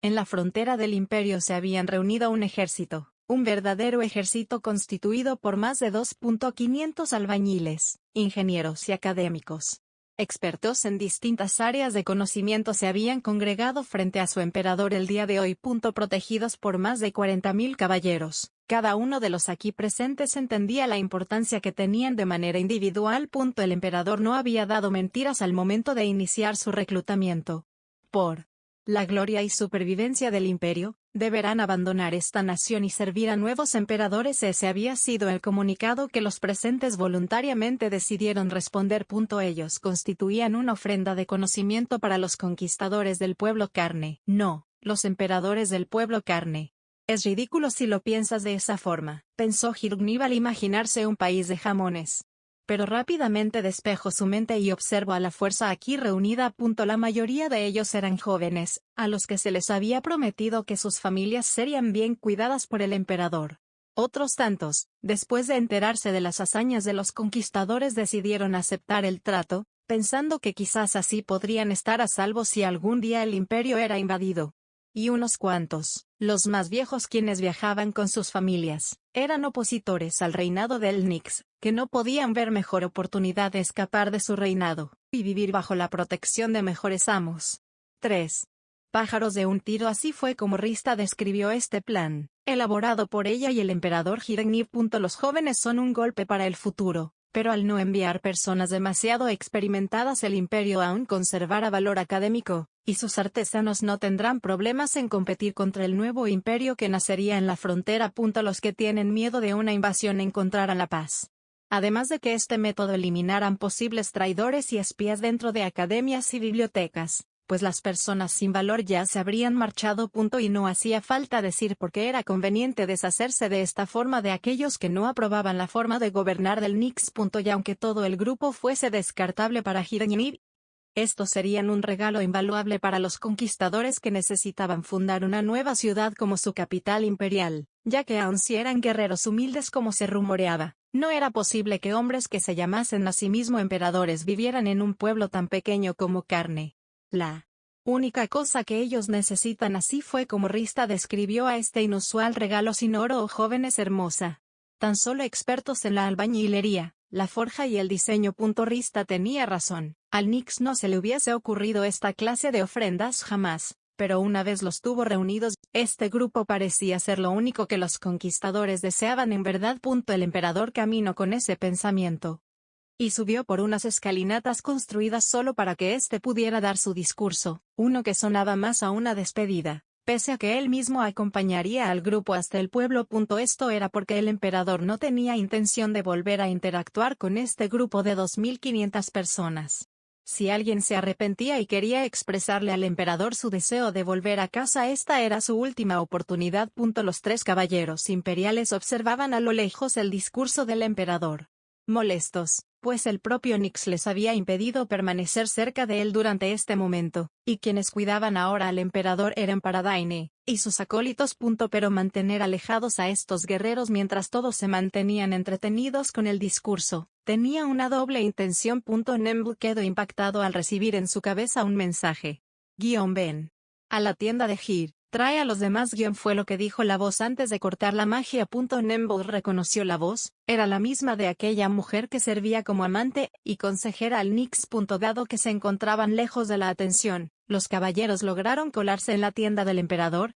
En la frontera del imperio se habían reunido un ejército, un verdadero ejército constituido por más de 2.500 albañiles, ingenieros y académicos. Expertos en distintas áreas de conocimiento se habían congregado frente a su emperador el día de hoy. Protegidos por más de 40.000 caballeros. Cada uno de los aquí presentes entendía la importancia que tenían de manera individual. El emperador no había dado mentiras al momento de iniciar su reclutamiento. Por la gloria y supervivencia del imperio, deberán abandonar esta nación y servir a nuevos emperadores. Ese había sido el comunicado que los presentes voluntariamente decidieron responder. Ellos constituían una ofrenda de conocimiento para los conquistadores del pueblo carne, no, los emperadores del pueblo carne. Es ridículo si lo piensas de esa forma, pensó Hirgniv al imaginarse un país de jamones. Pero rápidamente despejó su mente y observó a la fuerza aquí reunida. La mayoría de ellos eran jóvenes, a los que se les había prometido que sus familias serían bien cuidadas por el emperador. Otros tantos, después de enterarse de las hazañas de los conquistadores, decidieron aceptar el trato, pensando que quizás así podrían estar a salvo si algún día el imperio era invadido. Y unos cuantos, los más viejos quienes viajaban con sus familias, eran opositores al reinado del Nix, que no podían ver mejor oportunidad de escapar de su reinado, y vivir bajo la protección de mejores amos. 3. Pájaros de un tiro. Así fue como Rista describió este plan, elaborado por ella y el emperador Hirgniv. Los jóvenes son un golpe para el futuro, pero al no enviar personas demasiado experimentadas el imperio aún conservará valor académico, y sus artesanos no tendrán problemas en competir contra el nuevo imperio que nacería en la frontera. Los que tienen miedo de una invasión encontrarán la paz. Además de que este método eliminarán posibles traidores y espías dentro de academias y bibliotecas, pues las personas sin valor ya se habrían marchado. Y no hacía falta decir por qué era conveniente deshacerse de esta forma de aquellos que no aprobaban la forma de gobernar del Nix. Y aunque todo el grupo fuese descartable para Hirgniv, estos serían un regalo invaluable para los conquistadores que necesitaban fundar una nueva ciudad como su capital imperial, ya que aun si eran guerreros humildes como se rumoreaba, no era posible que hombres que se llamasen a sí mismos emperadores vivieran en un pueblo tan pequeño como Carne. La única cosa que ellos necesitan, así fue como Rista describió a este inusual regalo sin oro o jóvenes hermosa. Tan solo expertos en la albañilería, la forja y el diseño. Rista tenía razón, al Nix no se le hubiese ocurrido esta clase de ofrendas jamás, pero una vez los tuvo reunidos, este grupo parecía ser lo único que los conquistadores deseaban en verdad. El emperador caminó con ese pensamiento y subió por unas escalinatas construidas solo para que éste pudiera dar su discurso, uno que sonaba más a una despedida, pese a que él mismo acompañaría al grupo hasta el pueblo. Esto era porque el emperador no tenía intención de volver a interactuar con este grupo de 2.500 personas. Si alguien se arrepentía y quería expresarle al emperador su deseo de volver a casa, esta era su última oportunidad. Los 3 caballeros imperiales observaban a lo lejos el discurso del emperador, molestos, pues el propio Nix les había impedido permanecer cerca de él durante este momento, y quienes cuidaban ahora al emperador eran Paradaine y sus acólitos. Pero mantener alejados a estos guerreros mientras todos se mantenían entretenidos con el discurso, tenía una doble intención. Nembu quedó impactado al recibir en su cabeza un mensaje. Ven a la tienda de Hir. Trae a los demás. Fue lo que dijo la voz antes de cortar la magia. Nembo reconoció la voz, era la misma de aquella mujer que servía como amante y consejera al Nix. Dado que se encontraban lejos de la atención, los caballeros lograron colarse en la tienda del emperador,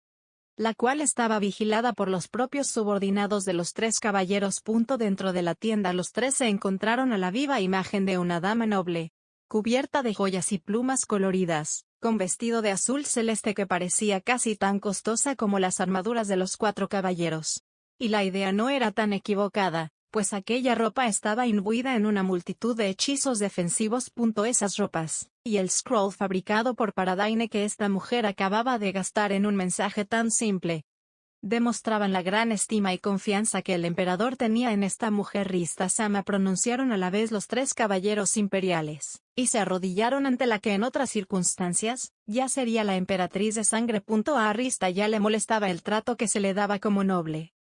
la cual estaba vigilada por los propios subordinados de los 3 caballeros. Dentro de la tienda los 3 se encontraron a la viva imagen de una dama noble, cubierta de joyas y plumas coloridas, con vestido de azul celeste que parecía casi tan costosa como las armaduras de los 4 caballeros. Y la idea no era tan equivocada, pues aquella ropa estaba imbuida en una multitud de hechizos defensivos. Esas ropas, y el scroll fabricado por Paradaine que esta mujer acababa de gastar en un mensaje tan simple, demostraban la gran estima y confianza que el emperador tenía en esta mujer. Rista-sama, pronunciaron a la vez los 3 caballeros imperiales, y se arrodillaron ante la que en otras circunstancias, ya sería la emperatriz de sangre. A Rista ya le molestaba el trato que se le daba como noble.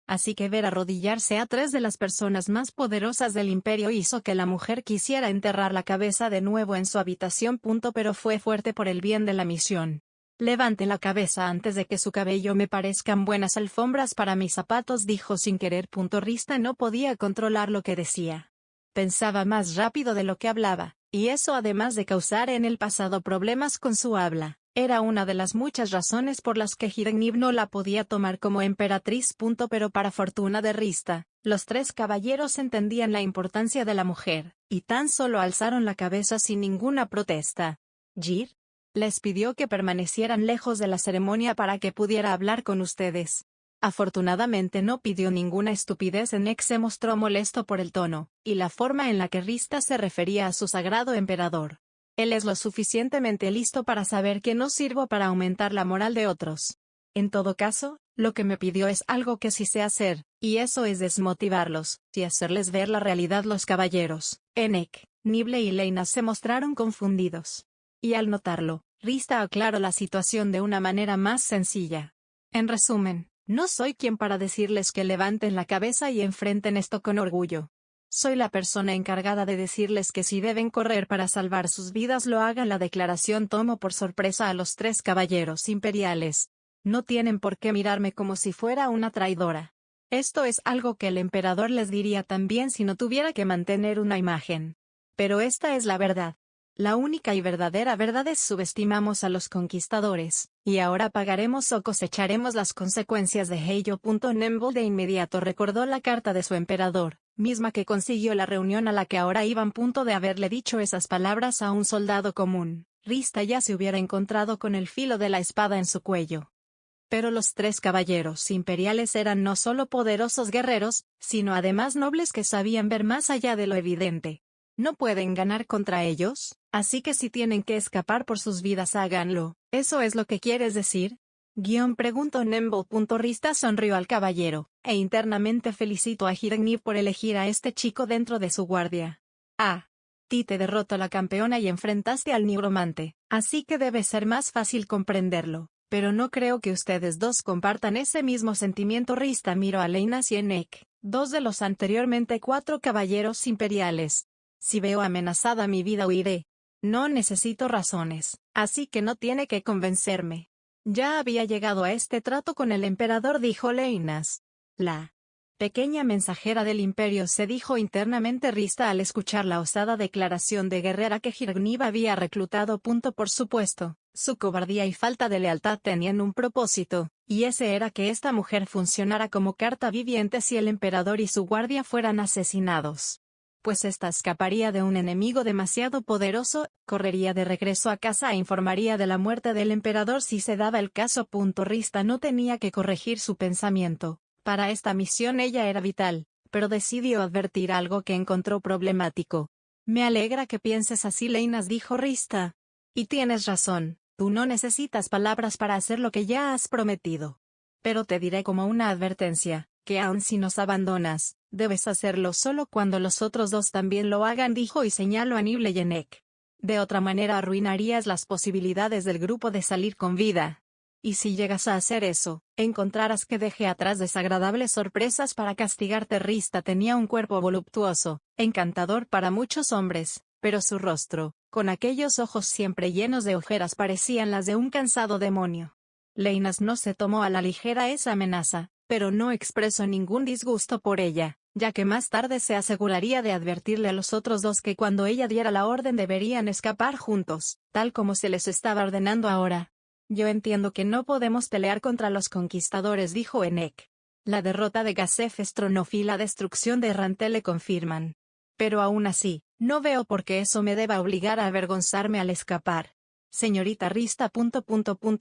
Así que ver arrodillarse a 3 de las personas más poderosas del imperio hizo que la mujer quisiera enterrar la cabeza de nuevo en su habitación. Pero fue fuerte por el bien de la misión. Levante la cabeza antes de que su cabello me parezcan buenas alfombras para mis zapatos, dijo sin querer. Rista no podía controlar lo que decía. Pensaba más rápido de lo que hablaba, y eso además de causar en el pasado problemas con su habla, era una de las muchas razones por las que Hiregniv no la podía tomar como emperatriz. Pero para fortuna de Rista, los tres caballeros entendían la importancia de la mujer, y tan solo alzaron la cabeza sin ninguna protesta. Jir les pidió que permanecieran lejos de la ceremonia para que pudiera hablar con ustedes. Afortunadamente no pidió ninguna estupidez. Enek se mostró molesto por el tono, y la forma en la que Rista se refería a su sagrado emperador. Él es lo suficientemente listo para saber que no sirvo para aumentar la moral de otros. En todo caso, lo que me pidió es algo que sí sé hacer, y eso es desmotivarlos, y hacerles ver la realidad. Los caballeros, Enek, Nible y Leina se mostraron confundidos. Y al notarlo, Rista aclaró la situación de una manera más sencilla. En resumen, no soy quien para decirles que levanten la cabeza y enfrenten esto con orgullo. Soy la persona encargada de decirles que si deben correr para salvar sus vidas lo hagan. La declaración tomó por sorpresa a los tres caballeros imperiales. No tienen por qué mirarme como si fuera una traidora. Esto es algo que el emperador les diría también si no tuviera que mantener una imagen. Pero esta es la verdad. La única y verdadera verdad es subestimamos a los conquistadores, y ahora pagaremos o cosecharemos las consecuencias de ello. Nemble de inmediato recordó la carta de su emperador, misma que consiguió la reunión a la que ahora iban. De haberle dicho esas palabras a un soldado común, Rista ya se hubiera encontrado con el filo de la espada en su cuello. Pero los tres caballeros imperiales eran no solo poderosos guerreros, sino además nobles que sabían ver más allá de lo evidente. No pueden ganar contra ellos, así que si tienen que escapar por sus vidas háganlo. ¿Eso es lo que quieres decir? Preguntó Nemble. Rista sonrió al caballero, e internamente felicitó a Hiregniv por elegir a este chico dentro de su guardia. Ti te derrotó la campeona y enfrentaste al nigromante, así que debe ser más fácil comprenderlo, pero no creo que ustedes dos compartan ese mismo sentimiento. Rista miró a Leinas y Enek, dos de los anteriormente 4 caballeros imperiales. Si veo amenazada mi vida huiré. No necesito razones, así que no tiene que convencerme. Ya había llegado a este trato con el emperador, dijo Leinas. La pequeña mensajera del imperio, se dijo internamente Rista al escuchar la osada declaración de guerrera que Hiregniv había reclutado. Por supuesto, su cobardía y falta de lealtad tenían un propósito, y ese era que esta mujer funcionara como carta viviente si el emperador y su guardia fueran asesinados. Pues ésta escaparía de un enemigo demasiado poderoso, correría de regreso a casa e informaría de la muerte del emperador si se daba el caso. Rista no tenía que corregir su pensamiento. Para esta misión ella era vital, pero decidió advertir algo que encontró problemático. Me alegra que pienses así, Leinas, dijo Rista. Y tienes razón, tú no necesitas palabras para hacer lo que ya has prometido. Pero te diré como una advertencia, que aun si nos abandonas, debes hacerlo solo cuando los otros dos también lo hagan, dijo y señaló a Nible y Enek. De otra manera arruinarías las posibilidades del grupo de salir con vida. Y si llegas a hacer eso, encontrarás que dejé atrás desagradables sorpresas para castigarte. Rista tenía un cuerpo voluptuoso, encantador para muchos hombres, pero su rostro, con aquellos ojos siempre llenos de ojeras, parecían las de un cansado demonio. Leinas no se tomó a la ligera esa amenaza, pero no expresó ningún disgusto por ella, ya que más tarde se aseguraría de advertirle a los otros dos que cuando ella diera la orden deberían escapar juntos, tal como se les estaba ordenando ahora. Yo entiendo que no podemos pelear contra los conquistadores, dijo Enek. La derrota de Gazef Stronov y la destrucción de Rantel le confirman. Pero aún así, no veo por qué eso me deba obligar a avergonzarme al escapar. Señorita Rista.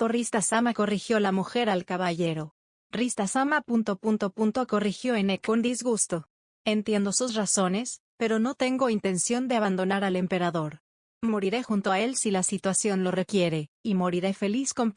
Rista-sama, corrigió la mujer al caballero. Rista-sama. Corrigió Enek con disgusto. Entiendo sus razones, pero no tengo intención de abandonar al emperador. Moriré junto a él si la situación lo requiere, y moriré feliz con ...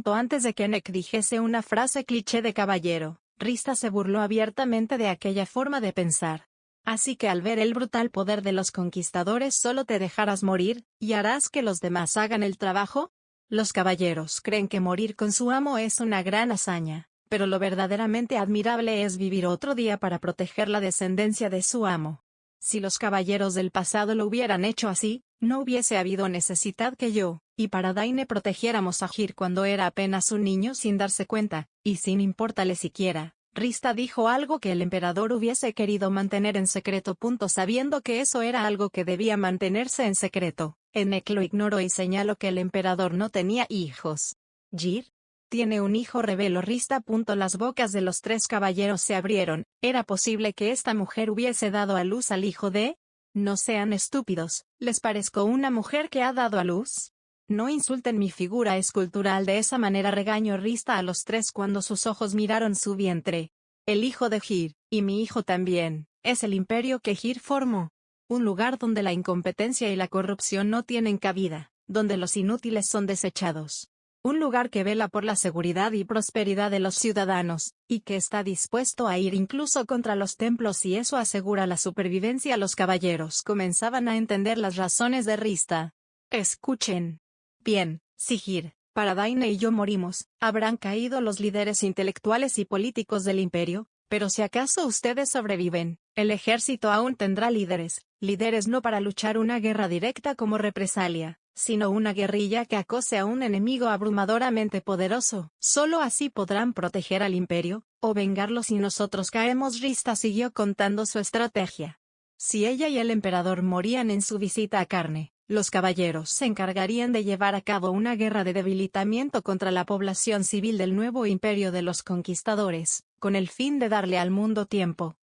Antes de que Enek dijese una frase cliché de caballero, Rista se burló abiertamente de aquella forma de pensar. Así que al ver el brutal poder de los conquistadores solo te dejarás morir, y harás que los demás hagan el trabajo. Los caballeros creen que morir con su amo es una gran hazaña, pero lo verdaderamente admirable es vivir otro día para proteger la descendencia de su amo. Si los caballeros del pasado lo hubieran hecho así, no hubiese habido necesidad que yo, y Paradaine protegiéramos a Hir cuando era apenas un niño sin darse cuenta, y sin importarle siquiera. Rista dijo algo que el emperador hubiese querido mantener en secreto. Sabiendo que eso era algo que debía mantenerse en secreto, Enek lo ignoró y señaló que el emperador no tenía hijos. Jir tiene un hijo, reveló Rista. Las bocas de los tres caballeros se abrieron. ¿Era posible que esta mujer hubiese dado a luz al hijo de? No sean estúpidos, ¿les parezco una mujer que ha dado a luz? No insulten mi figura escultural de esa manera, regañó Rista a los tres cuando sus ojos miraron su vientre. El hijo de Hir, y mi hijo también, es el imperio que Hir formó. Un lugar donde la incompetencia y la corrupción no tienen cabida, donde los inútiles son desechados. Un lugar que vela por la seguridad y prosperidad de los ciudadanos, y que está dispuesto a ir incluso contra los templos, y eso asegura la supervivencia. Los caballeros comenzaban a entender las razones de Rista. Escuchen. Bien, si Hir, Paradaine y yo morimos, habrán caído los líderes intelectuales y políticos del imperio, pero si acaso ustedes sobreviven, el ejército aún tendrá líderes no para luchar una guerra directa como represalia, sino una guerrilla que acose a un enemigo abrumadoramente poderoso. Solo así podrán proteger al imperio, o vengarlo si nosotros caemos. Rista siguió contando su estrategia. Si ella y el emperador morían en su visita a Carne, los caballeros se encargarían de llevar a cabo una guerra de debilitamiento contra la población civil del nuevo imperio de los conquistadores, con el fin de darle al mundo tiempo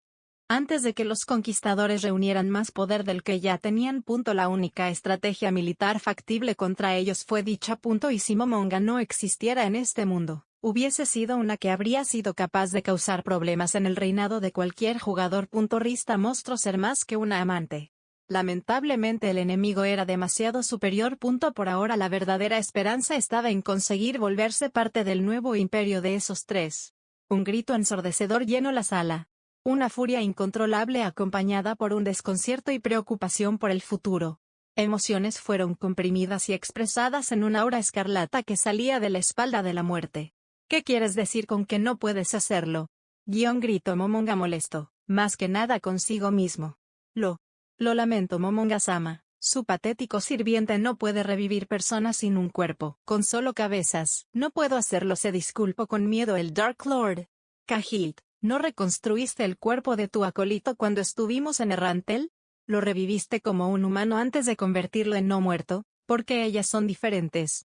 antes de que los conquistadores reunieran más poder del que ya tenían. La única estrategia militar factible contra ellos fue dicha. Y si Momonga no existiera en este mundo, hubiese sido una que habría sido capaz de causar problemas en el reinado de cualquier jugador. Rista mostró ser más que una amante. Lamentablemente el enemigo era demasiado superior. Por ahora la verdadera esperanza estaba en conseguir volverse parte del nuevo imperio de esos tres. Un grito ensordecedor llenó la sala. Una furia incontrolable acompañada por un desconcierto y preocupación por el futuro. Emociones fueron comprimidas y expresadas en una aura escarlata que salía de la espalda de la muerte. ¿Qué quieres decir con que no puedes hacerlo? Gritó Momonga molesto, más que nada consigo mismo. Lo lamento, Momonga-sama. Su patético sirviente no puede revivir personas sin un cuerpo, con solo cabezas. No puedo hacerlo, se disculpó con miedo el Dark Lord. Cahilt, ¿no reconstruiste el cuerpo de tu acólito cuando estuvimos en Errantel? ¿Lo reviviste como un humano antes de convertirlo en no muerto? Porque ellas son diferentes.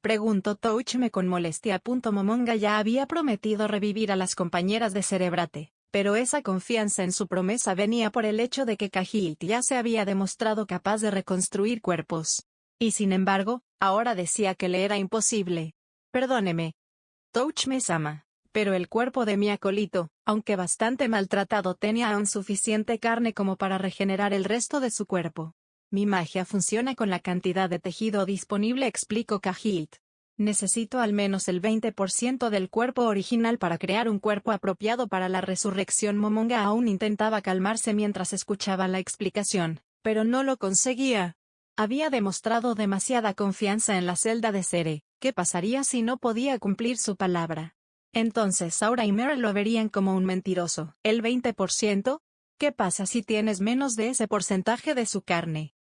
Preguntó Touchme con molestia. Momonga ya había prometido revivir a las compañeras de Cerebrate, pero esa confianza en su promesa venía por el hecho de que Cahilt ya se había demostrado capaz de reconstruir cuerpos. Y sin embargo, ahora decía que le era imposible. Perdóneme, Touchme-sama, pero el cuerpo de mi acólito, aunque bastante maltratado, tenía aún suficiente carne como para regenerar el resto de su cuerpo. Mi magia funciona con la cantidad de tejido disponible, explicó Cahilt. Necesito al menos el 20% del cuerpo original para crear un cuerpo apropiado para la resurrección. Momonga aún intentaba calmarse mientras escuchaba la explicación, pero no lo conseguía. Había demostrado demasiada confianza en la celda de Cere. ¿Qué pasaría si no podía cumplir su palabra? Entonces Aura y Mera lo verían como un mentiroso. ¿El 20%? ¿Qué pasa si tienes menos de ese porcentaje de su carne?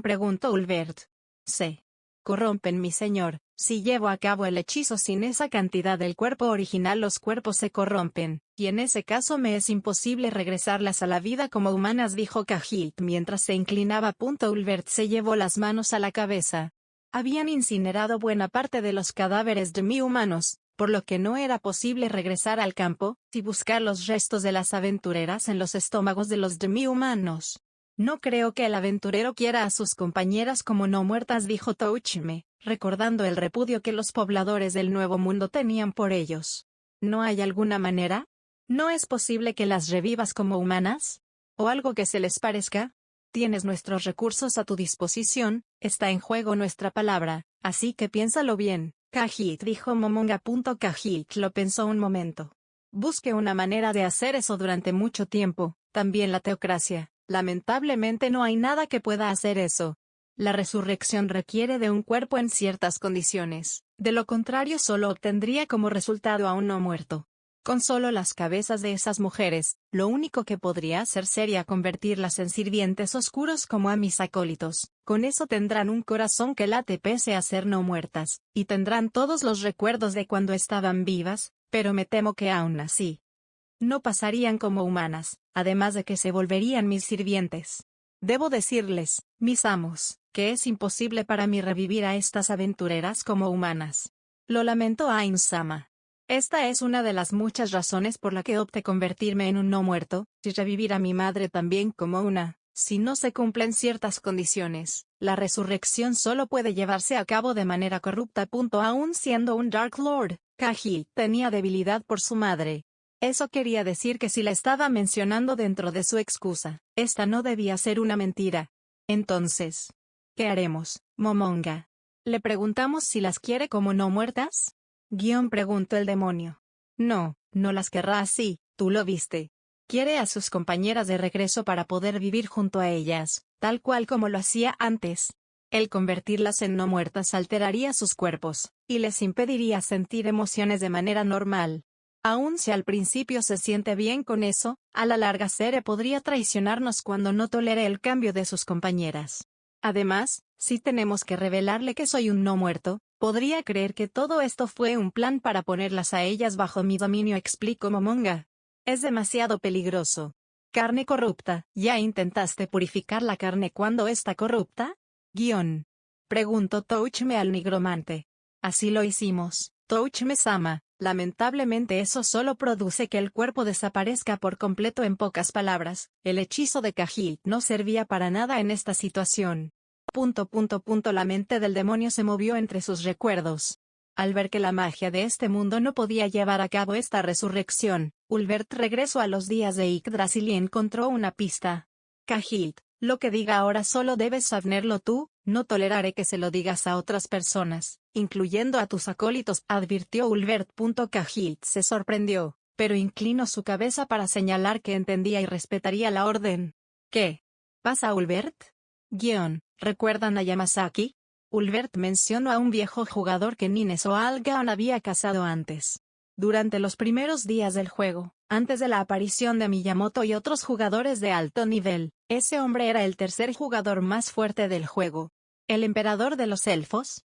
Preguntó Ulbert. Se corrompen, mi señor. Si llevo a cabo el hechizo sin esa cantidad del cuerpo original, los cuerpos se corrompen, y en ese caso me es imposible regresarlas a la vida como humanas, dijo Cahilt mientras se inclinaba. Ulbert se llevó las manos a la cabeza. Habían incinerado buena parte de los cadáveres de mi humanos, por lo que no era posible regresar al campo y buscar los restos de las aventureras en los estómagos de los demi-humanos. No creo que el aventurero quiera a sus compañeras como no muertas, dijo Touchme, recordando el repudio que los pobladores del Nuevo Mundo tenían por ellos. ¿No hay alguna manera? ¿No es posible que las revivas como humanas? ¿O algo que se les parezca? Tienes nuestros recursos a tu disposición, está en juego nuestra palabra, así que piénsalo bien. Cahilt, dijo Momonga. Cahilt lo pensó un momento. Busqué una manera de hacer eso durante mucho tiempo, también la teocracia. Lamentablemente no hay nada que pueda hacer eso. La resurrección requiere de un cuerpo en ciertas condiciones, de lo contrario solo obtendría como resultado a un no muerto. Con solo las cabezas de esas mujeres, lo único que podría hacer sería convertirlas en sirvientes oscuros como a mis acólitos. Con eso tendrán un corazón que late pese a ser no muertas, y tendrán todos los recuerdos de cuando estaban vivas, pero me temo que aún así no pasarían como humanas, además de que se volverían mis sirvientes. Debo decirles, mis amos, que es imposible para mí revivir a estas aventureras como humanas. Lo lamento, Ain-sama. Esta es una de las muchas razones por la que opté convertirme en un no muerto, y revivir a mi madre también como una. Si no se cumplen ciertas condiciones, la resurrección solo puede llevarse a cabo de manera corrupta. Aún siendo un Dark Lord, Kaji tenía debilidad por su madre. Eso quería decir que si la estaba mencionando dentro de su excusa, esta no debía ser una mentira. Entonces, ¿qué haremos, Momonga? ¿Le preguntamos si las quiere como no muertas? Preguntó el demonio. No, no las querrá así, tú lo viste. Quiere a sus compañeras de regreso para poder vivir junto a ellas, tal cual como lo hacía antes. El convertirlas en no muertas alteraría sus cuerpos, y les impediría sentir emociones de manera normal. Aun si al principio se siente bien con eso, a la larga Sere podría traicionarnos cuando no tolere el cambio de sus compañeras. Además, si tenemos que revelarle que soy un no muerto, podría creer que todo esto fue un plan para ponerlas a ellas bajo mi dominio, explicó Momonga. Es demasiado peligroso. Carne corrupta. ¿Ya intentaste purificar la carne cuando está corrupta? Preguntó Touchme al nigromante. Así lo hicimos, Touchme-sama. Lamentablemente eso solo produce que el cuerpo desaparezca por completo. En pocas palabras, el hechizo de Kaji no servía para nada en esta situación. La mente del demonio se movió entre sus recuerdos. Al ver que la magia de este mundo no podía llevar a cabo esta resurrección, Ulbert regresó a los días de Yggdrasil y encontró una pista. Kaji, lo que diga ahora solo debes saberlo tú, no toleraré que se lo digas a otras personas, incluyendo a tus acólitos, advirtió Ulbert. Kaji se sorprendió, pero inclinó su cabeza para señalar que entendía y respetaría la orden. ¿Qué pasa, Ulbert? ¿Recuerdan a Yamasaki? Ulbert mencionó a un viejo jugador que Nines o Algan había cazado antes. Durante los primeros días del juego, antes de la aparición de Miyamoto y otros jugadores de alto nivel, ese hombre era el tercer jugador más fuerte del juego. ¿El emperador de los elfos?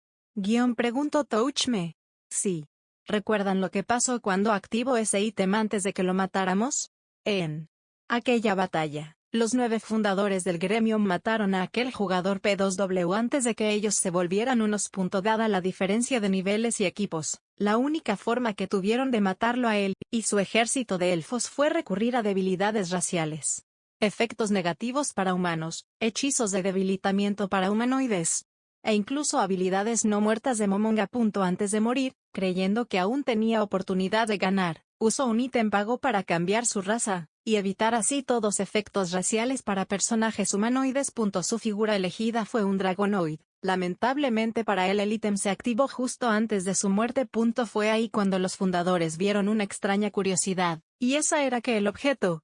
Preguntó Touchme. Sí. ¿Recuerdan lo que pasó cuando activó ese ítem antes de que lo matáramos? En aquella batalla, los 9 fundadores del gremio mataron a aquel jugador P2W antes de que ellos se volvieran unos. Dada la diferencia de niveles y equipos, la única forma que tuvieron de matarlo a él y su ejército de elfos fue recurrir a debilidades raciales. Efectos negativos para humanos, hechizos de debilitamiento para humanoides, e incluso habilidades no muertas de Momonga. Antes de morir, creyendo que aún tenía oportunidad de ganar, usó un ítem pago para cambiar su raza, y evitar así todos efectos raciales para personajes humanoides. Su figura elegida fue un dragonoid. Lamentablemente para él el ítem se activó justo antes de su muerte. Fue ahí cuando los fundadores vieron una extraña curiosidad, y esa era que el objeto,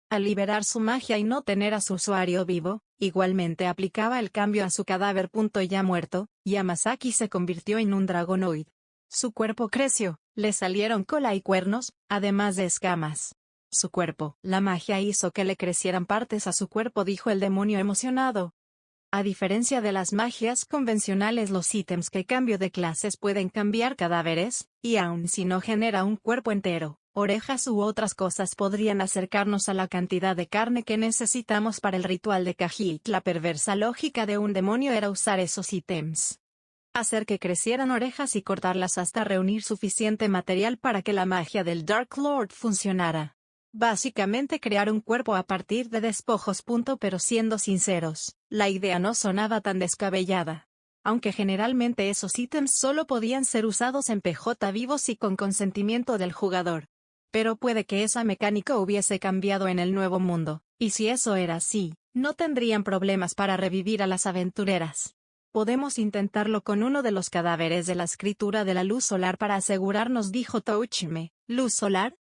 al liberar su magia y no tener a su usuario vivo, igualmente aplicaba el cambio a su cadáver. Ya muerto, Yamasaki se convirtió en un dragonoid. Su cuerpo creció, le salieron cola y cuernos, además de escamas. Su cuerpo, la magia hizo que le crecieran partes a su cuerpo, dijo el demonio emocionado. A diferencia de las magias convencionales, los ítems que cambio de clases pueden cambiar cadáveres, y aun si no genera un cuerpo entero, orejas u otras cosas podrían acercarnos a la cantidad de carne que necesitamos para el ritual de Kaji. La perversa lógica de un demonio era usar esos ítems, hacer que crecieran orejas y cortarlas hasta reunir suficiente material para que la magia del Dark Lord funcionara. Básicamente crear un cuerpo a partir de despojos. Pero siendo sinceros, la idea no sonaba tan descabellada. Aunque generalmente esos ítems solo podían ser usados en PJ vivos y con consentimiento del jugador. Pero puede que esa mecánica hubiese cambiado en el nuevo mundo, y si eso era así, no tendrían problemas para revivir a las aventureras. Podemos intentarlo con uno de los cadáveres de la escritura de la luz solar para asegurarnos, dijo Touchme. ¿Luz solar?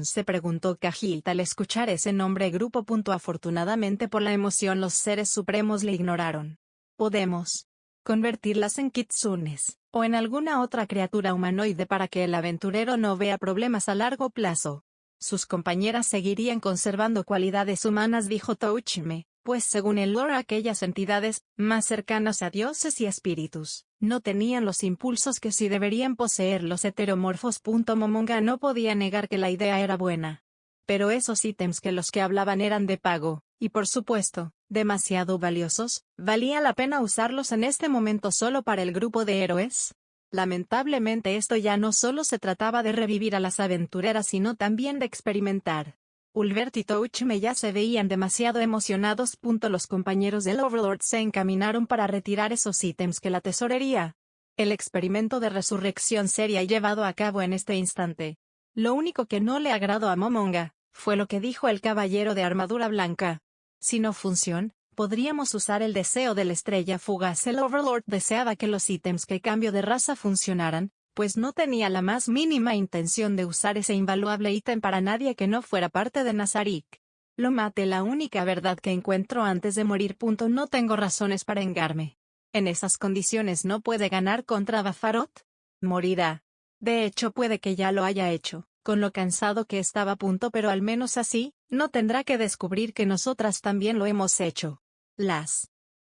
Se preguntó Kaji al escuchar ese nombre grupo. Afortunadamente por la emoción los seres supremos le ignoraron. Podemos convertirlas en kitsunes, o en alguna otra criatura humanoide para que el aventurero no vea problemas a largo plazo. Sus compañeras seguirían conservando cualidades humanas, dijo Touchme, pues según el lore aquellas entidades, más cercanas a dioses y espíritus, no tenían los impulsos que sí deberían poseer los heteromorfos. Momonga no podía negar que la idea era buena. Pero esos ítems que los que hablaban eran de pago, y por supuesto, demasiado valiosos, ¿valía la pena usarlos en este momento solo para el grupo de héroes? Lamentablemente esto ya no solo se trataba de revivir a las aventureras sino también de experimentar. Ulbert y Touchme ya se veían demasiado emocionados. Los compañeros del Overlord se encaminaron para retirar esos ítems que la tesorería. El experimento de resurrección sería llevado a cabo en este instante. Lo único que no le agradó a Momonga fue lo que dijo el caballero de armadura blanca. Si no funciona, podríamos usar el deseo de la estrella fugaz. El Overlord deseaba que los ítems que cambio de raza funcionaran, pues no tenía la más mínima intención de usar ese invaluable ítem para nadie que no fuera parte de Nazarick. Lo maté, la única verdad que encuentro antes de morir. No tengo razones para vengarme. En esas condiciones no puede ganar contra Bafarot. Morirá. De hecho puede que ya lo haya hecho, con lo cansado que estaba. Pero al menos así, no tendrá que descubrir que nosotras también lo hemos hecho.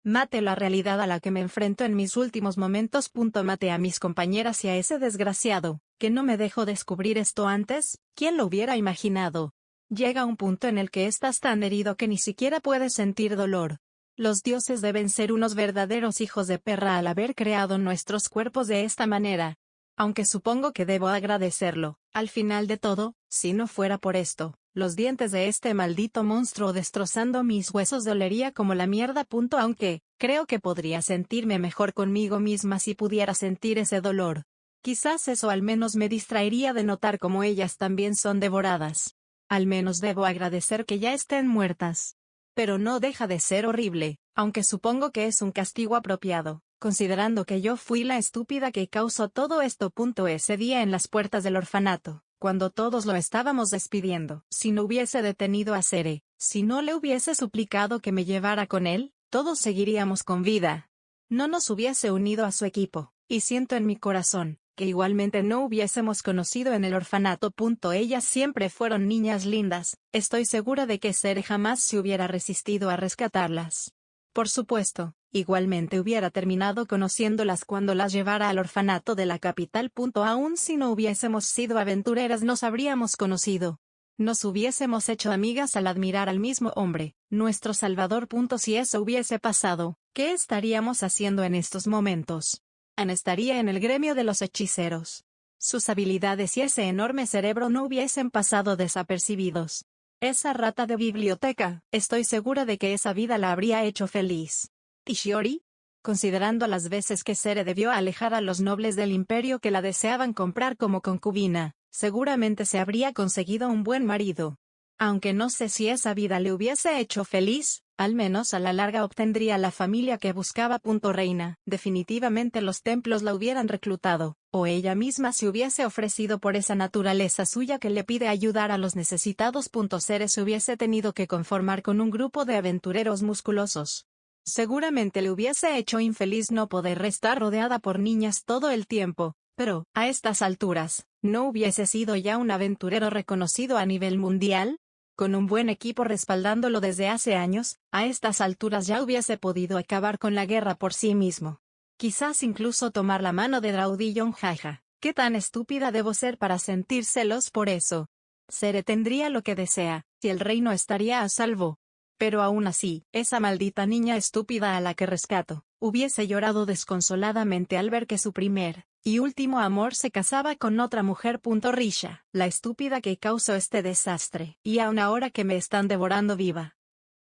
Mate la realidad a la que me enfrento en mis últimos momentos. Maté a mis compañeras y a ese desgraciado, que no me dejó descubrir esto antes. ¿Quién lo hubiera imaginado? Llega un punto en el que estás tan herido que ni siquiera puedes sentir dolor. Los dioses deben ser unos verdaderos hijos de perra al haber creado nuestros cuerpos de esta manera. Aunque supongo que debo agradecerlo, al final de todo, si no fuera por esto, los dientes de este maldito monstruo destrozando mis huesos dolería como la mierda. Aunque, creo que podría sentirme mejor conmigo misma si pudiera sentir ese dolor. Quizás eso al menos me distraería de notar cómo ellas también son devoradas. Al menos debo agradecer que ya estén muertas. Pero no deja de ser horrible, aunque supongo que es un castigo apropiado, considerando que yo fui la estúpida que causó todo esto. Ese día en las puertas del orfanato, cuando todos lo estábamos despidiendo, si no hubiese detenido a Sere, si no le hubiese suplicado que me llevara con él, todos seguiríamos con vida. No nos hubiese unido a su equipo, y siento en mi corazón, que igualmente no hubiésemos conocido en el orfanato. Ellas siempre fueron niñas lindas, estoy segura de que Sere jamás se hubiera resistido a rescatarlas. Por supuesto, igualmente hubiera terminado conociéndolas cuando las llevara al orfanato de la capital. Aun si no hubiésemos sido aventureras nos habríamos conocido. Nos hubiésemos hecho amigas al admirar al mismo hombre, nuestro salvador. Si eso hubiese pasado, ¿qué estaríamos haciendo en estos momentos? Anne estaría en el gremio de los hechiceros. Sus habilidades y ese enorme cerebro no hubiesen pasado desapercibidos. Esa rata de biblioteca, estoy segura de que esa vida la habría hecho feliz. ¿Tishiori? Considerando las veces que Sere debió alejar a los nobles del imperio que la deseaban comprar como concubina, seguramente se habría conseguido un buen marido. Aunque no sé si esa vida le hubiese hecho feliz, al menos a la larga obtendría la familia que buscaba. Reina, definitivamente los templos la hubieran reclutado, o ella misma se hubiese ofrecido por esa naturaleza suya que le pide ayudar a los necesitados. Sere se hubiese tenido que conformar con un grupo de aventureros musculosos. Seguramente le hubiese hecho infeliz no poder estar rodeada por niñas todo el tiempo, pero, a estas alturas, ¿no hubiese sido ya un aventurero reconocido a nivel mundial? Con un buen equipo respaldándolo desde hace años, a estas alturas ya hubiese podido acabar con la guerra por sí mismo. Quizás incluso tomar la mano de Draudillon. Jaja, ¿qué tan estúpida debo ser para sentir celos por eso? Sere tendría lo que desea, y el reino estaría a salvo. Pero aún así, esa maldita niña estúpida a la que rescato, hubiese llorado desconsoladamente al ver que su primer y último amor se casaba con otra mujer. Risha, la estúpida que causó este desastre, y aún ahora que me están devorando viva.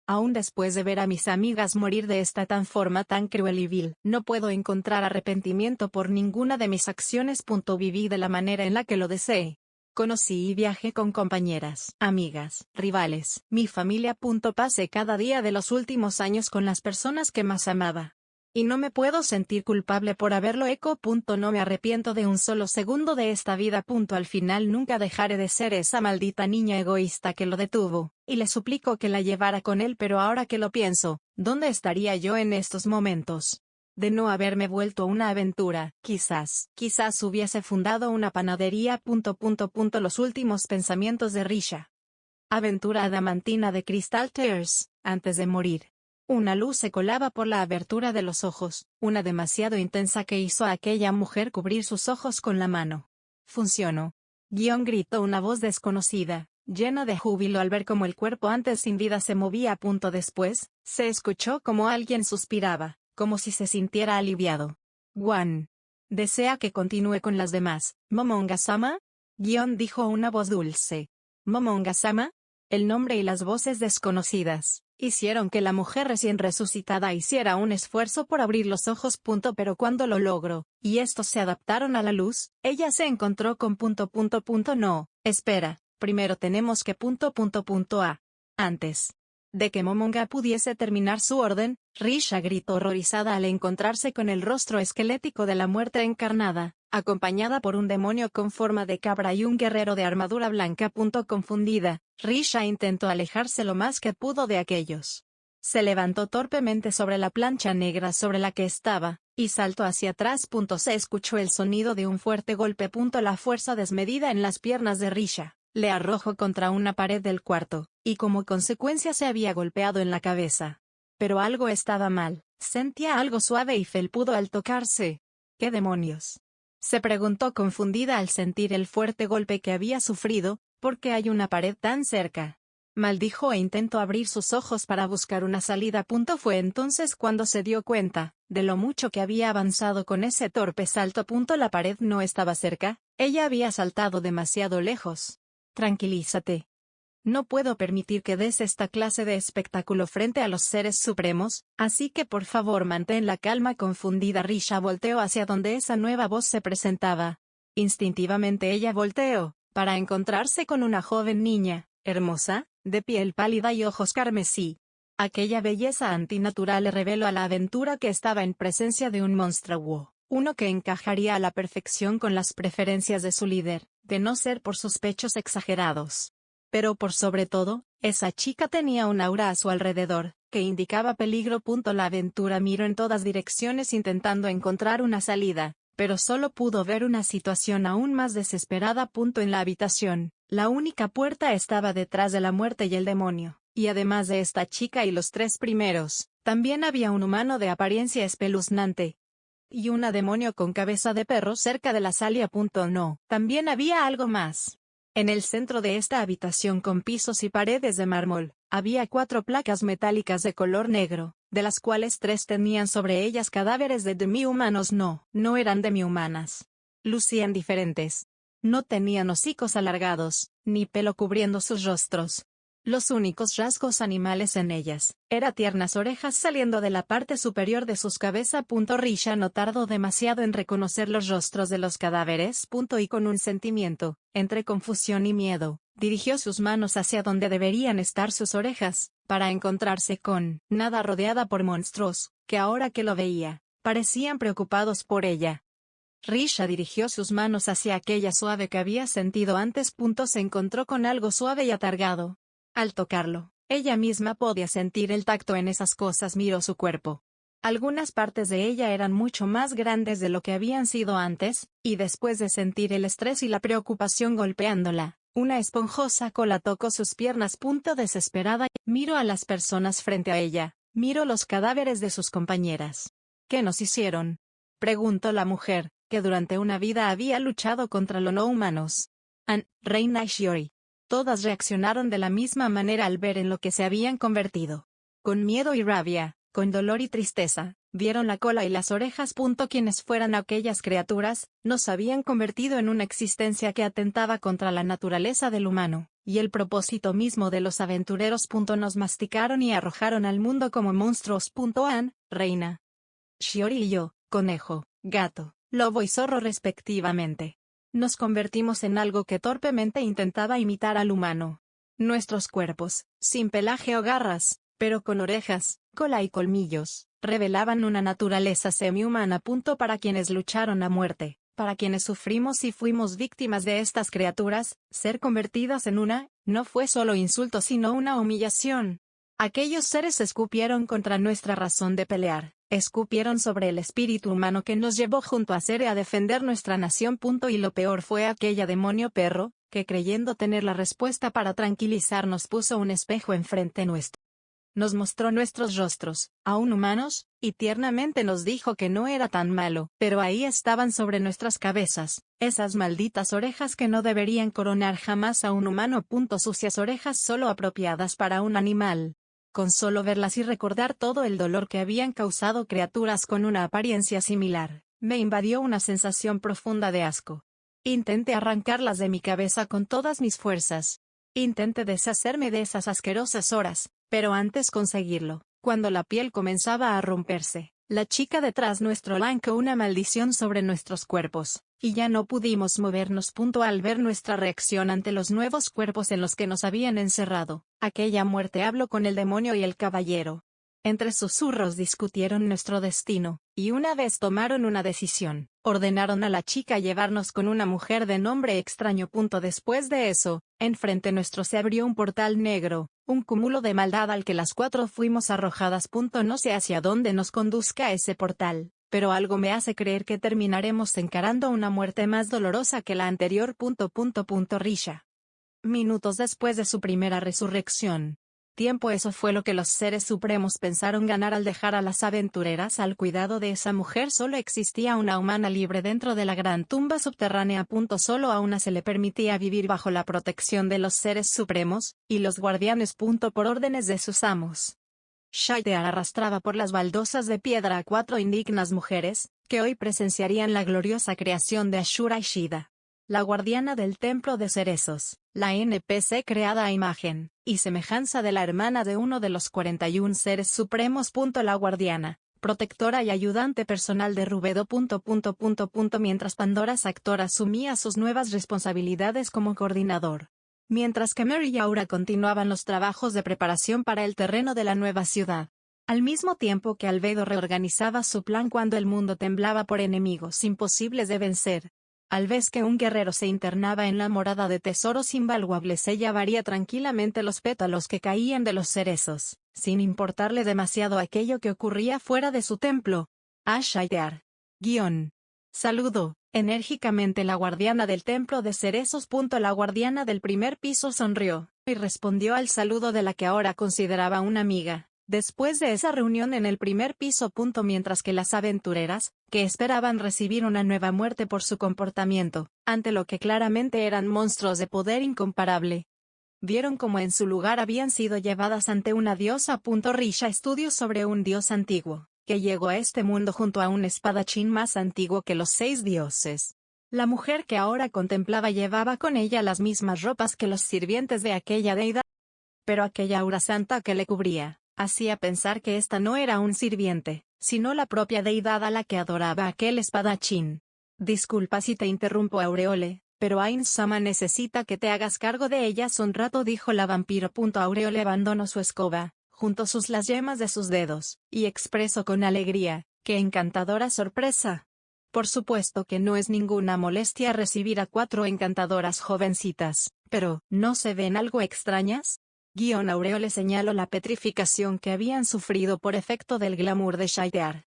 Aún después de ver a mis amigas morir de esta forma tan cruel y vil, no puedo encontrar arrepentimiento por ninguna de mis acciones. Viví de la manera en la que lo deseé. Conocí y viajé con compañeras, amigas, rivales, mi familia. Pasé cada día de los últimos años con las personas que más amaba. Y no me puedo sentir culpable por haberlo hecho. No me arrepiento de un solo segundo de esta vida. Al final nunca dejaré de ser esa maldita niña egoísta que lo detuvo, y le suplico que la llevara con él. Pero ahora que lo pienso, ¿dónde estaría yo en estos momentos? de no haberme vuelto una aventura. Quizás hubiese fundado una panadería. Los últimos pensamientos de Risha. Aventura adamantina de Crystal Tears. Antes de morir, una luz se colaba por la abertura de los ojos, una demasiado intensa que hizo a aquella mujer cubrir sus ojos con la mano. Funcionó. Gritó una voz desconocida, llena de júbilo al ver cómo el cuerpo antes sin vida se movía. Después, se escuchó como alguien suspiraba, como si se sintiera aliviado. ¿Desea que continúe con las demás, Momonga-sama? Dijo una voz dulce. ¿Momonga-sama? El nombre y las voces desconocidas hicieron que la mujer recién resucitada hiciera un esfuerzo por abrir los ojos. Pero cuando lo logró, y estos se adaptaron a la luz, ella se encontró con No, espera, primero tenemos que A. Antes de que Momonga pudiese terminar su orden, Risha gritó horrorizada al encontrarse con el rostro esquelético de la muerte encarnada, acompañada por un demonio con forma de cabra y un guerrero de armadura blanca. Confundida, Risha intentó alejarse lo más que pudo de aquellos. Se levantó torpemente sobre la plancha negra sobre la que estaba, y saltó hacia atrás. Se escuchó el sonido de un fuerte golpe. La fuerza desmedida en las piernas de Risha le arrojó contra una pared del cuarto, y como consecuencia se había golpeado en la cabeza. Pero algo estaba mal, sentía algo suave y felpudo al tocarse. ¿Qué demonios?, se preguntó confundida al sentir el fuerte golpe que había sufrido. ¿Por qué hay una pared tan cerca?, maldijo e intentó abrir sus ojos para buscar una salida. Fue entonces cuando se dio cuenta de lo mucho que había avanzado con ese torpe salto. La pared no estaba cerca, ella había saltado demasiado lejos. Tranquilízate. No puedo permitir que des esta clase de espectáculo frente a los seres supremos, así que por favor mantén la calma. Confundida, Risha volteó hacia donde esa nueva voz se presentaba. Instintivamente ella volteó, para encontrarse con una joven niña, hermosa, de piel pálida y ojos carmesí. Aquella belleza antinatural le reveló a la aventura que estaba en presencia de un monstruo, uno que encajaría a la perfección con las preferencias de su líder, de no ser por sus pechos exagerados. Pero por sobre todo, esa chica tenía un aura a su alrededor, que indicaba peligro. La aventura miró en todas direcciones intentando encontrar una salida, pero solo pudo ver una situación aún más desesperada. En la habitación, la única puerta estaba detrás de la muerte y el demonio, y además de esta chica y los tres primeros, también había un humano de apariencia espeluznante, y una demonio con cabeza de perro cerca de la salida. No, también había algo más. En el centro de esta habitación con pisos y paredes de mármol, había 4 placas metálicas de color negro, de las cuales 3 tenían sobre ellas cadáveres de demi-humanos. No eran demi-humanas. Lucían diferentes. No tenían hocicos alargados, ni pelo cubriendo sus rostros. Los únicos rasgos animales en ellas, eran tiernas orejas saliendo de la parte superior de sus cabezas. Risha no tardó demasiado en reconocer los rostros de los cadáveres. Y con un sentimiento, entre confusión y miedo, dirigió sus manos hacia donde deberían estar sus orejas, para encontrarse con nada, rodeada por monstruos, que ahora que lo veía, parecían preocupados por ella. Risha dirigió sus manos hacia aquella suave que había sentido antes. Se encontró con algo suave y atargado. Al tocarlo, ella misma podía sentir el tacto en esas cosas. Miró su cuerpo. Algunas partes de ella eran mucho más grandes de lo que habían sido antes, y después de sentir el estrés y la preocupación golpeándola, una esponjosa cola tocó sus piernas. Desesperada, miró a las personas frente a ella, miró los cadáveres de sus compañeras. ¿Qué nos hicieron?, preguntó la mujer, que durante una vida había luchado contra los no humanos. Reina Shiori. Todas reaccionaron de la misma manera al ver en lo que se habían convertido. Con miedo y rabia, con dolor y tristeza, vieron la cola y las orejas. Quienes fueran aquellas criaturas, nos habían convertido en una existencia que atentaba contra la naturaleza del humano, y el propósito mismo de los aventureros. Nos masticaron y arrojaron al mundo como monstruos. Reina Shiori y yo, conejo, gato, lobo y zorro respectivamente. Nos convertimos en algo que torpemente intentaba imitar al humano. Nuestros cuerpos, sin pelaje o garras, pero con orejas, cola y colmillos, revelaban una naturaleza semi-humana. Para quienes lucharon a muerte, para quienes sufrimos y fuimos víctimas de estas criaturas, ser convertidas en una, no fue solo insulto sino una humillación. Aquellos seres escupieron contra nuestra razón de pelear, Escupieron sobre el espíritu humano que nos llevó junto a Cere a defender nuestra nación. Y lo peor fue aquella demonio perro, que creyendo tener la respuesta para tranquilizarnos puso un espejo enfrente nuestro. Nos mostró nuestros rostros, aún humanos, y tiernamente nos dijo que no era tan malo, pero ahí estaban sobre nuestras cabezas, esas malditas orejas que no deberían coronar jamás a un humano. Sucias orejas solo apropiadas para un animal. Con solo verlas y recordar todo el dolor que habían causado criaturas con una apariencia similar, me invadió una sensación profunda de asco. Intenté arrancarlas de mi cabeza con todas mis fuerzas. Intenté deshacerme de esas asquerosas horas, pero antes conseguirlo, cuando la piel comenzaba a romperse, la chica detrás nuestro lanzó una maldición sobre nuestros cuerpos, y ya no pudimos movernos. Al ver nuestra reacción ante los nuevos cuerpos en los que nos habían encerrado, aquella muerte habló con el demonio y el caballero. Entre susurros discutieron nuestro destino, y una vez tomaron una decisión, ordenaron a la chica llevarnos con una mujer de nombre extraño. Después de eso, enfrente nuestro se abrió un portal negro, un cúmulo de maldad al que las cuatro fuimos arrojadas. No sé hacia dónde nos conduzca ese portal, pero algo me hace creer que terminaremos encarando una muerte más dolorosa que la anterior. Risha. Minutos después de su primera resurrección. Eso fue lo que los seres supremos pensaron ganar al dejar a las aventureras al cuidado de esa mujer. Solo existía una humana libre dentro de la gran tumba subterránea. Solo a una se le permitía vivir bajo la protección de los seres supremos, y los guardianes. Por órdenes de sus amos. Shaitear arrastraba por las baldosas de piedra a 4 indignas mujeres, que hoy presenciarían la gloriosa creación de Ashura y Shida. La guardiana del templo de cerezos, la NPC creada a imagen y semejanza de la hermana de uno de los 41 seres supremos. La guardiana, protectora y ayudante personal de Rubedo. Mientras Pandora Sactor asumía sus nuevas responsabilidades como coordinador. Mientras que Mary y Aura continuaban los trabajos de preparación para el terreno de la nueva ciudad. Al mismo tiempo que Albedo reorganizaba su plan cuando el mundo temblaba por enemigos imposibles de vencer. Al ver que un guerrero se internaba en la morada de tesoros invaluables, ella varía tranquilamente los pétalos que caían de los cerezos, sin importarle demasiado aquello que ocurría fuera de su templo. Ashaitear. Saludó enérgicamente la guardiana del templo de cerezos. La guardiana del primer piso sonrió, y respondió al saludo de la que ahora consideraba una amiga. Después de esa reunión en el primer piso. Mientras que las aventureras, que esperaban recibir una nueva muerte por su comportamiento, ante lo que claramente eran monstruos de poder incomparable, vieron como en su lugar habían sido llevadas ante una diosa. Risha estudió sobre un dios antiguo, que llegó a este mundo junto a un espadachín más antiguo que los 6 dioses. La mujer que ahora contemplaba llevaba con ella las mismas ropas que los sirvientes de aquella deidad, pero aquella aura santa que le cubría hacía pensar que esta no era un sirviente, sino la propia deidad a la que adoraba aquel espadachín. Disculpa si te interrumpo, Aureole, pero Ain-sama necesita que te hagas cargo de ellas un rato, dijo la vampiro. Aureole abandonó su escoba, juntó las yemas de sus dedos, y expresó con alegría: ¡qué encantadora sorpresa! Por supuesto que no es ninguna molestia recibir a 4 encantadoras jovencitas, pero ¿no se ven algo extrañas? Aureole señaló la petrificación que habían sufrido por efecto del glamour de Shaitear.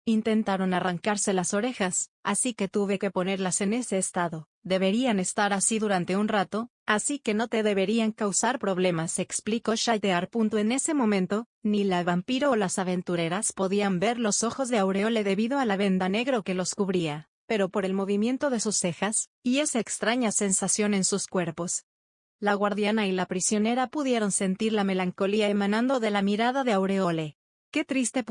Intentaron arrancarse las orejas, así que tuve que ponerlas en ese estado. Deberían estar así durante un rato, así que no te deberían causar problemas, explicó Shaitear. En ese momento, ni la vampiro o las aventureras podían ver los ojos de Aureole debido a la venda negro que los cubría, pero por el movimiento de sus cejas, y esa extraña sensación en sus cuerpos, la guardiana y la prisionera pudieron sentir la melancolía emanando de la mirada de Aureole. ¡Qué triste!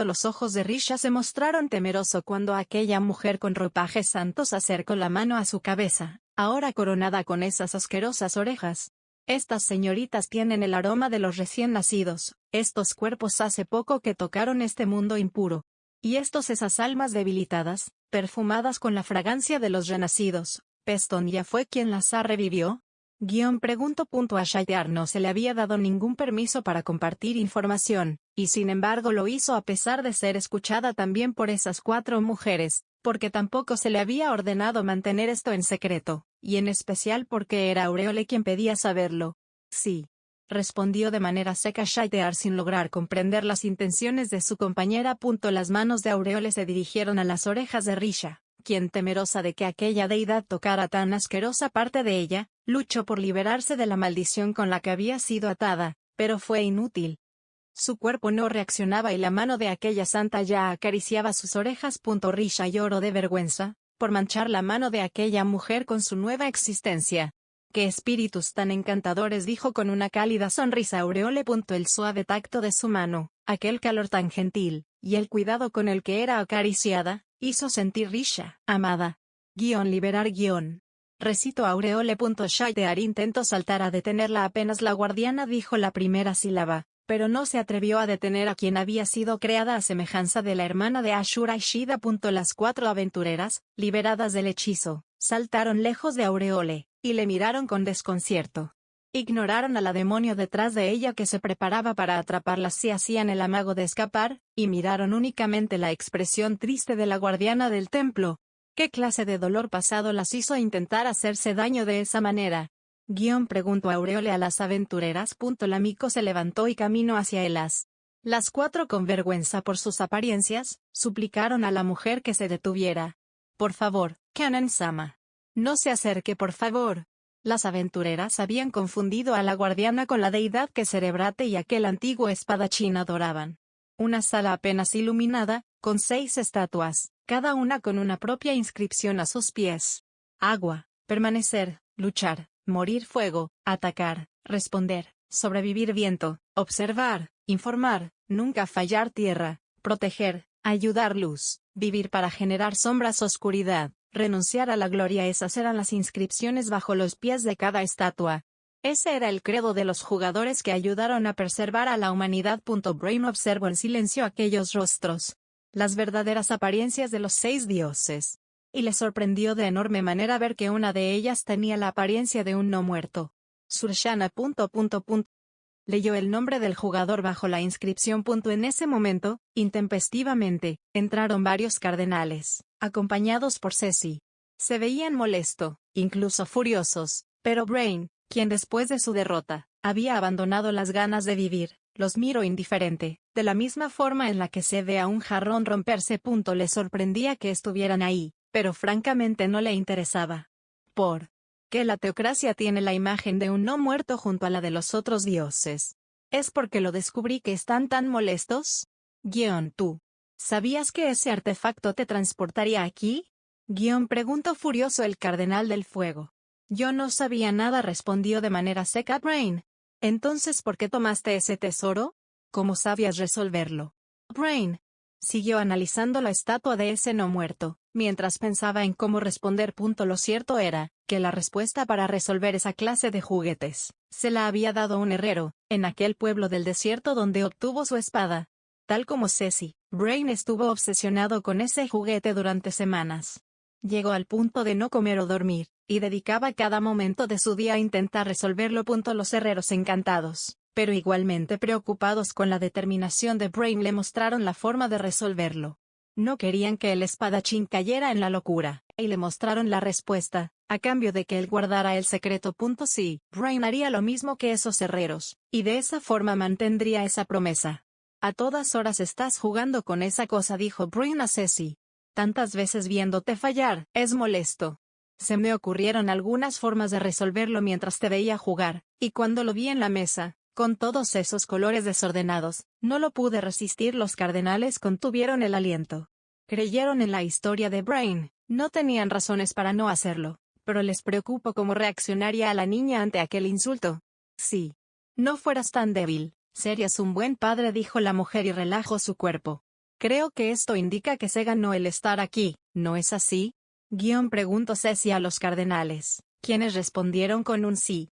Los ojos de Risha se mostraron temeroso cuando aquella mujer con ropajes santos acercó la mano a su cabeza, ahora coronada con esas asquerosas orejas. Estas señoritas tienen el aroma de los recién nacidos, estos cuerpos hace poco que tocaron este mundo impuro. Y esas almas debilitadas, perfumadas con la fragancia de los renacidos. ¿Peston ya fue quien las revivió? Pregunto. A Shaitear no se le había dado ningún permiso para compartir información, y sin embargo lo hizo a pesar de ser escuchada también por esas 4 mujeres, porque tampoco se le había ordenado mantener esto en secreto, y en especial porque era Aureole quien pedía saberlo. Sí. respondió de manera seca Shaitear sin lograr comprender las intenciones de su compañera. Las manos de Aureole se dirigieron a las orejas de Risha, quien, temerosa de que aquella deidad tocara tan asquerosa parte de ella, luchó por liberarse de la maldición con la que había sido atada, pero fue inútil. Su cuerpo no reaccionaba y la mano de aquella santa ya acariciaba sus orejas. Risha lloró de vergüenza, por manchar la mano de aquella mujer con su nueva existencia. ¡Qué espíritus tan encantadores!, dijo con una cálida sonrisa Aureole. El suave tacto de su mano, aquel calor tan gentil, y el cuidado con el que era acariciada, hizo sentir Risha amada. Liberar. Recitó Aureole. Shaitear intentó saltar a detenerla apenas la guardiana dijo la primera sílaba, pero no se atrevió a detener a quien había sido creada a semejanza de la hermana de Ashura y Shida. Las 4 aventureras, liberadas del hechizo, saltaron lejos de Aureole, y le miraron con desconcierto. Ignoraron a la demonio detrás de ella que se preparaba para atraparlas si hacían el amago de escapar, y miraron únicamente la expresión triste de la guardiana del templo. ¿Qué clase de dolor pasado las hizo intentar hacerse daño de esa manera? Preguntó Aureole a las aventureras. La mico se levantó y caminó hacia ellas. Las 4, con vergüenza por sus apariencias, suplicaron a la mujer que se detuviera. Por favor, Kanan-sama. No se acerque, por favor. Las aventureras habían confundido a la guardiana con la deidad que Cerebrate y aquel antiguo espadachín adoraban. Una sala apenas iluminada, con 6 estatuas, cada una con una propia inscripción a sus pies. Agua, permanecer, luchar, morir, fuego, atacar, responder, sobrevivir, viento, observar, informar, nunca fallar, tierra, proteger, ayudar, luz, vivir para generar sombras, oscuridad, renunciar a la gloria. Esas eran las inscripciones bajo los pies de cada estatua. Ese era el credo de los jugadores que ayudaron a preservar a la humanidad. Brain observó en silencio aquellos rostros, las verdaderas apariencias de los 6 dioses. Y le sorprendió de enorme manera ver que una de ellas tenía la apariencia de un no muerto. Surshana. Leyó el nombre del jugador bajo la inscripción. En ese momento, intempestivamente, entraron varios cardenales, acompañados por Ceci. Se veían molesto, incluso furiosos, pero Brain, quien después de su derrota, había abandonado las ganas de vivir, los miró indiferente, de la misma forma en la que se ve a un jarrón romperse. Le sorprendía que estuvieran ahí, pero francamente no le interesaba. ¿Por qué la teocracia tiene la imagen de un no muerto junto a la de los otros dioses? ¿Es porque lo descubrí que están tan molestos? ¿Tú sabías que ese artefacto te transportaría aquí? Preguntó furioso el cardenal del fuego. Yo no sabía nada, respondió de manera seca Brain. Entonces, ¿por qué tomaste ese tesoro? ¿Cómo sabías resolverlo? Brain siguió analizando la estatua de ese no muerto, mientras pensaba en cómo responder. Lo cierto era, que la respuesta para resolver esa clase de juguetes, se la había dado un herrero, en aquel pueblo del desierto donde obtuvo su espada. Tal como Ceci, Brain estuvo obsesionado con ese juguete durante semanas. Llegó al punto de no comer o dormir, y dedicaba cada momento de su día a intentar resolverlo. Los herreros encantados, pero igualmente preocupados con la determinación de Brain, le mostraron la forma de resolverlo. No querían que el espadachín cayera en la locura, y le mostraron la respuesta, a cambio de que él guardara el secreto. Sí, Brain haría lo mismo que esos herreros, y de esa forma mantendría esa promesa. A todas horas estás jugando con esa cosa, dijo Brain a Ceci. Tantas veces viéndote fallar, es molesto. Se me ocurrieron algunas formas de resolverlo mientras te veía jugar, y cuando lo vi en la mesa, con todos esos colores desordenados, no lo pude resistir. Los cardenales contuvieron el aliento. Creyeron en la historia de Brain, no tenían razones para no hacerlo, pero les preocupó cómo reaccionaría a la niña ante aquel insulto. Sí. No fueras tan débil, serías un buen padre, dijo la mujer y relajó su cuerpo. Creo que esto indica que se ganó el estar aquí, ¿no es así? Preguntó Ceci a los cardenales, quienes respondieron con un sí.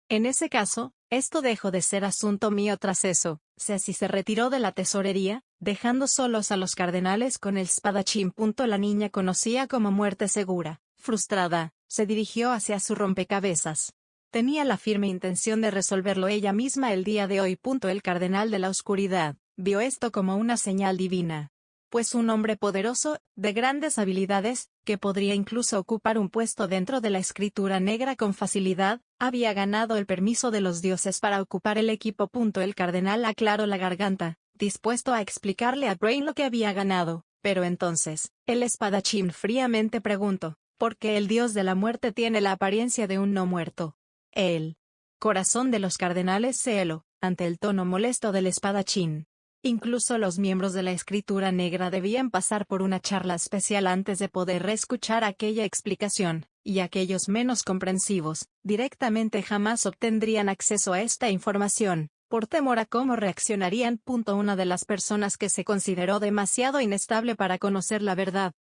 En ese caso, esto dejó de ser asunto mío. Tras eso, Ceci se retiró de la tesorería, dejando solos a los cardenales con el espadachín. La niña conocía como muerte segura. Frustrada, se dirigió hacia su rompecabezas. Tenía la firme intención de resolverlo ella misma el día de hoy. El cardenal de la oscuridad vio esto como una señal divina. pues un hombre poderoso, de grandes habilidades, que podría incluso ocupar un puesto dentro de la escritura negra con facilidad, había ganado el permiso de los dioses para ocupar el equipo. El cardenal aclaró la garganta, dispuesto a explicarle a Brain lo que había ganado, pero entonces, el espadachín fríamente preguntó, ¿por qué el dios de la muerte tiene la apariencia de un no muerto? El corazón de los cardenales se heló, ante el tono molesto del espadachín. Incluso los miembros de la escritura negra debían pasar por una charla especial antes de poder reescuchar aquella explicación, y aquellos menos comprensivos, directamente jamás obtendrían acceso a esta información, por temor a cómo reaccionarían. Una de las personas que se consideró demasiado inestable para conocer la verdad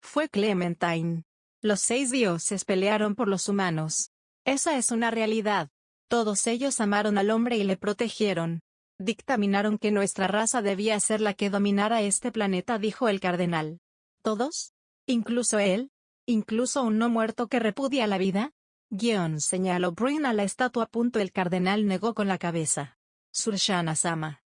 fue Clementine. Los 6 dioses pelearon por los humanos. Esa es una realidad. Todos ellos amaron al hombre y le protegieron. Dictaminaron que nuestra raza debía ser la que dominara este planeta, dijo el cardenal. ¿Todos? ¿Incluso él? ¿Incluso un no muerto que repudia la vida? Señaló Brain a la estatua. El cardenal negó con la cabeza. Surshana-sama.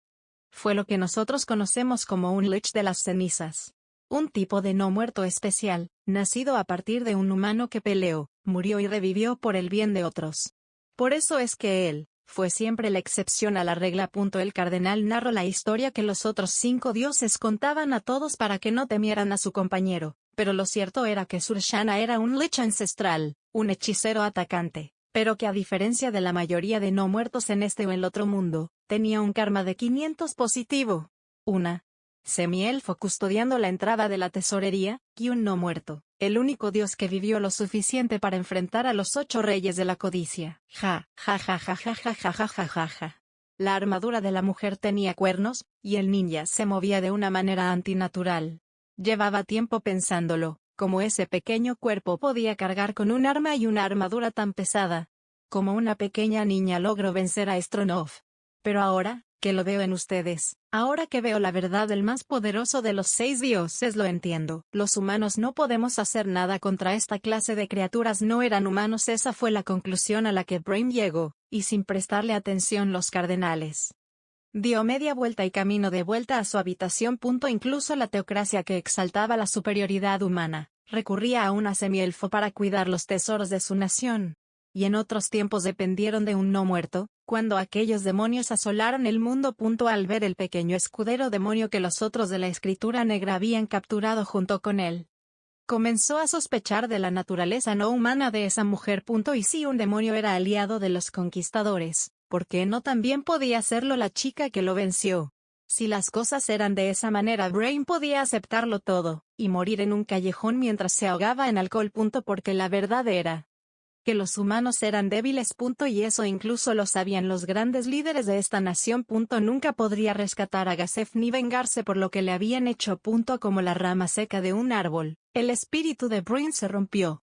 Fue lo que nosotros conocemos como un lich de las cenizas. Un tipo de no muerto especial, nacido a partir de un humano que peleó, murió y revivió por el bien de otros. Por eso es que él fue siempre la excepción a la regla. El cardenal narró la historia que los otros 5 dioses contaban a todos para que no temieran a su compañero, pero lo cierto era que Surshana era un lich ancestral, un hechicero atacante, pero que a diferencia de la mayoría de no muertos en este o el otro mundo, tenía un karma de 500 positivo. Una semielfo custodiando la entrada de la tesorería, y un no muerto, el único dios que vivió lo suficiente para enfrentar a los 8 reyes de la codicia. Ja, ja, ja, ja, ja, ja, ja, ja, ja, ja, ja. La armadura de la mujer tenía cuernos, y el ninja se movía de una manera antinatural. Llevaba tiempo pensándolo, cómo ese pequeño cuerpo podía cargar con un arma y una armadura tan pesada. Como una pequeña niña logró vencer a Stronov. Pero ahora, que lo veo en ustedes, ahora que veo la verdad del más poderoso de los 6 dioses, lo entiendo. Los humanos no podemos hacer nada contra esta clase de criaturas. No eran humanos. Esa fue la conclusión a la que Brain llegó, y sin prestarle atención los cardenales dio media vuelta y camino de vuelta a su habitación. Incluso la teocracia, que exaltaba la superioridad humana, recurría a una semielfo para cuidar los tesoros de su nación. Y en otros tiempos dependieron de un no muerto, cuando aquellos demonios asolaron el mundo. Al ver el pequeño escudero demonio que los otros de la escritura negra habían capturado junto con él, comenzó a sospechar de la naturaleza no humana de esa mujer. Y si un demonio era aliado de los conquistadores, ¿por qué no también podía serlo la chica que lo venció? Si las cosas eran de esa manera, Brain podía aceptarlo todo, y morir en un callejón mientras se ahogaba en alcohol. Porque la verdad era que los humanos eran débiles. Y eso incluso lo sabían los grandes líderes de esta nación. Nunca podría rescatar a Gazef ni vengarse por lo que le habían hecho. Como la rama seca de un árbol, el espíritu de Brain se rompió,